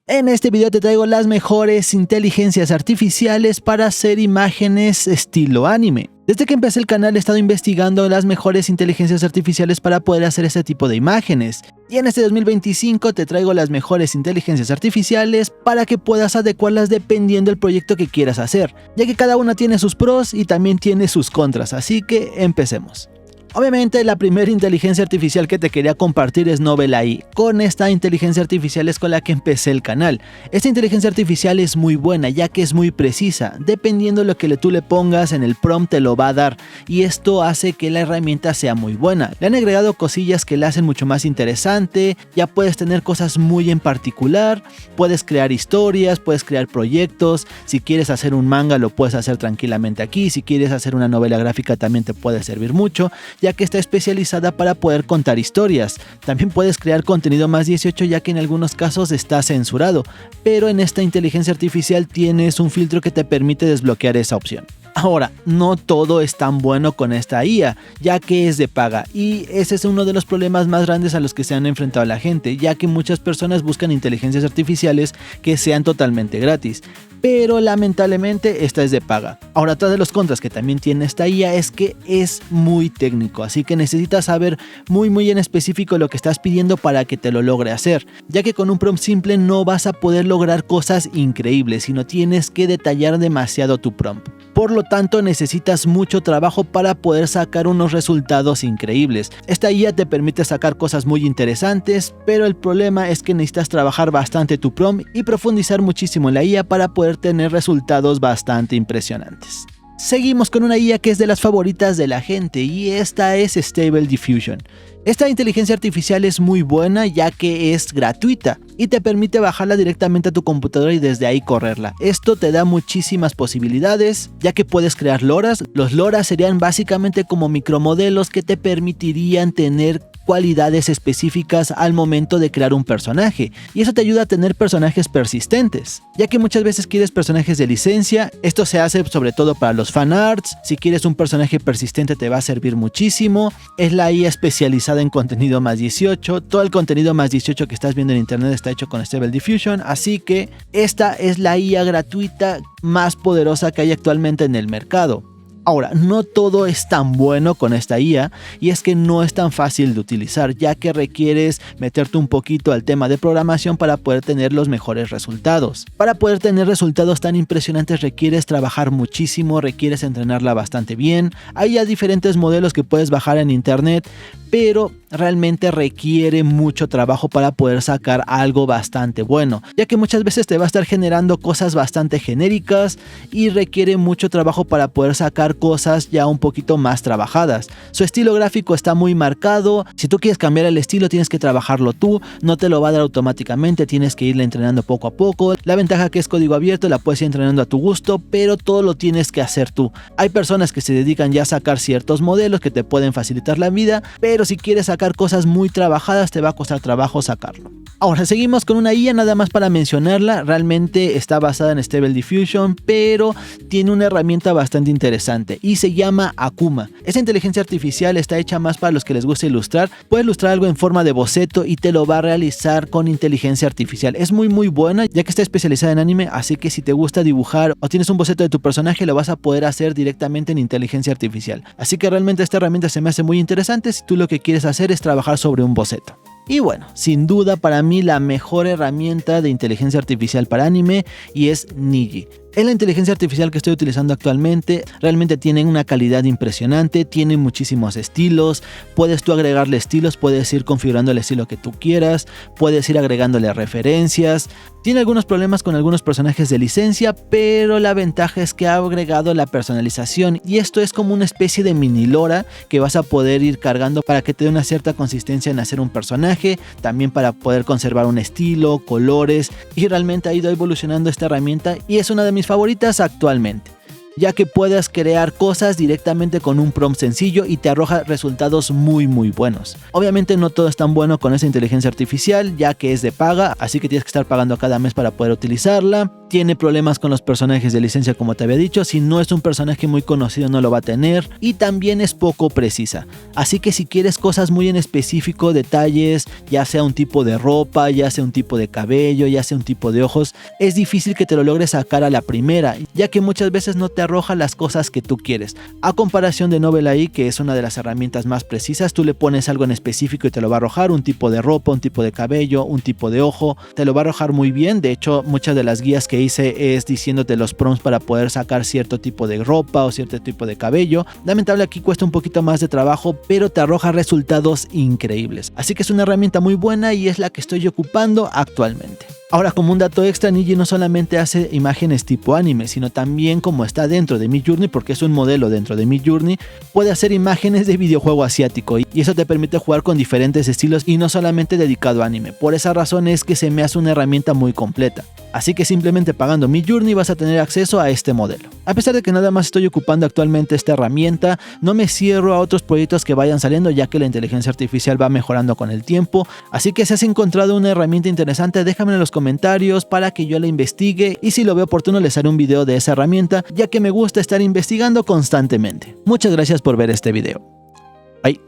En este video te traigo las mejores inteligencias artificiales para hacer imágenes estilo anime. Desde que empecé el canal he estado investigando las mejores inteligencias artificiales para poder hacer este tipo de imágenes. Y en este 2025 te traigo las mejores inteligencias artificiales para que puedas adecuarlas dependiendo del proyecto que quieras hacer, ya que cada una tiene sus pros y también tiene sus contras, así que empecemos. Obviamente la primera inteligencia artificial que te quería compartir es Novel AI. Con esta inteligencia artificial es con la que empecé el canal. Esta inteligencia artificial es muy buena ya que es muy precisa. Dependiendo de lo que tú le pongas en el prompt te lo va a dar. Y esto hace que la herramienta sea muy buena. Le han agregado cosillas que la hacen mucho más interesante. Ya puedes tener cosas muy en particular. Puedes crear historias, puedes crear proyectos. Si quieres hacer un manga lo puedes hacer tranquilamente aquí. Si quieres hacer una novela gráfica también te puede servir mucho, ya que está especializada para poder contar historias. También puedes crear contenido más 18 ya que en algunos casos está censurado, pero en esta inteligencia artificial tienes un filtro que te permite desbloquear esa opción. Ahora, no todo es tan bueno con esta IA, ya que es de paga, y ese es uno de los problemas más grandes a los que se han enfrentado la gente, ya que muchas personas buscan inteligencias artificiales que sean totalmente gratis, pero lamentablemente esta es de paga. Ahora, otra de los contras que también tiene esta IA es que es muy técnico, así que necesitas saber muy en específico lo que estás pidiendo para que te lo logre hacer, ya que con un prompt simple no vas a poder lograr cosas increíbles, sino tienes que detallar demasiado tu prompt. Por lo tanto, necesitas mucho trabajo para poder sacar unos resultados increíbles. Esta IA te permite sacar cosas muy interesantes, pero el problema es que necesitas trabajar bastante tu prompt y profundizar muchísimo en la IA para poder tener resultados bastante impresionantes. Seguimos con una IA que es de las favoritas de la gente y esta es Stable Diffusion. Esta inteligencia artificial es muy buena ya que es gratuita y te permite bajarla directamente a tu computadora y desde ahí correrla. Esto te da muchísimas posibilidades ya que puedes crear loras. Los loras serían básicamente como micromodelos que te permitirían tener cualidades específicas al momento de crear un personaje, y eso te ayuda a tener personajes persistentes, ya que muchas veces quieres personajes de licencia. Esto se hace sobre todo para los fanarts. Si quieres un personaje persistente te va a servir muchísimo. Es la IA especializada en contenido más 18. Todo el contenido más 18 que estás viendo en internet está hecho con Stable Diffusion, así que esta es la IA gratuita más poderosa que hay actualmente en el mercado. Ahora, no todo es tan bueno con esta IA, y es que no es tan fácil de utilizar, ya que requieres meterte un poquito al tema de programación para poder tener los mejores resultados. Para poder tener resultados tan impresionantes requieres trabajar muchísimo, requieres entrenarla bastante bien. Hay ya diferentes modelos que puedes bajar en internet, pero realmente requiere mucho trabajo para poder sacar algo bastante bueno, ya que muchas veces te va a estar generando cosas bastante genéricas y requiere mucho trabajo para poder sacar cosas ya un poquito más trabajadas. Su estilo gráfico está muy marcado. Si tú quieres cambiar el estilo tienes que trabajarlo tú, no te lo va a dar automáticamente, tienes que irle entrenando poco a poco. La ventaja que es código abierto, la puedes ir entrenando a tu gusto, pero todo lo tienes que hacer tú. Hay personas que se dedican ya a sacar ciertos modelos que te pueden facilitar la vida, pero si quieres sacar cosas muy trabajadas te va a costar trabajo sacarlo. Ahora seguimos con una IA nada más para mencionarla. Realmente está basada en Stable Diffusion, pero tiene una herramienta bastante interesante y se llama Akuma. Esa inteligencia artificial está hecha más para los que les gusta ilustrar. Puedes ilustrar algo en forma de boceto y te lo va a realizar con inteligencia artificial. Es muy buena ya que está especializada en anime, así que si te gusta dibujar o tienes un boceto de tu personaje lo vas a poder hacer directamente en inteligencia artificial. Así que realmente esta herramienta se me hace muy interesante si tú lo que quieres hacer es trabajar sobre un boceto. Y bueno, sin duda para mí la mejor herramienta de inteligencia artificial para anime y es Niji. Es la inteligencia artificial que estoy utilizando actualmente. Realmente tiene una calidad impresionante, tiene muchísimos estilos. Puedes tú agregarle estilos, puedes ir configurando el estilo que tú quieras, puedes ir agregándole referencias. Tiene algunos problemas con algunos personajes de licencia, pero la ventaja es que ha agregado la personalización y esto es como una especie de mini lora que vas a poder ir cargando para que te dé una cierta consistencia en hacer un personaje, también para poder conservar un estilo, colores, y realmente ha ido evolucionando esta herramienta y es una de mis favoritas actualmente, ya que puedes crear cosas directamente con un prompt sencillo y te arroja resultados muy buenos. Obviamente no todo es tan bueno con esa inteligencia artificial, ya que es de paga, así que tienes que estar pagando cada mes para poder utilizarla. tiene problemas con los personajes de licencia, como te había dicho. Si no es un personaje muy conocido no lo va a tener, y también es poco precisa. Así que si quieres cosas muy en específico, detalles, ya sea un tipo de ropa, ya sea un tipo de cabello, ya sea un tipo de ojos, es difícil que te lo logres sacar a la primera, ya que muchas veces no te arroja las cosas que tú quieres. A comparación de Novel AI, que es una de las herramientas más precisas, tú le pones algo en específico y te lo va a arrojar, un tipo de ropa, un tipo de cabello, un tipo de ojo, te lo va a arrojar muy bien. De hecho, muchas de las guías que hice es diciéndote los prompts para poder sacar cierto tipo de ropa o cierto tipo de cabello. Lamentable, aquí cuesta un poquito más de trabajo, pero te arroja resultados increíbles. Así que es una herramienta muy buena y es la que estoy ocupando actualmente. Ahora, como un dato extra, Niji no solamente hace imágenes tipo anime, sino también, como está dentro de Midjourney, porque es un modelo dentro de Midjourney, puede hacer imágenes de videojuego asiático, y eso te permite jugar con diferentes estilos y no solamente dedicado a anime. Por esa razón es que se me hace una herramienta muy completa. Así que simplemente pagando Midjourney vas a tener acceso a este modelo. A pesar de que nada más estoy ocupando actualmente esta herramienta, no me cierro a otros proyectos que vayan saliendo, ya que la inteligencia artificial va mejorando con el tiempo. Así que si has encontrado una herramienta interesante, déjame en los comentarios para que yo la investigue, y si lo veo oportuno les haré un video de esa herramienta, ya que me gusta estar investigando constantemente. Muchas gracias por ver este video. Bye.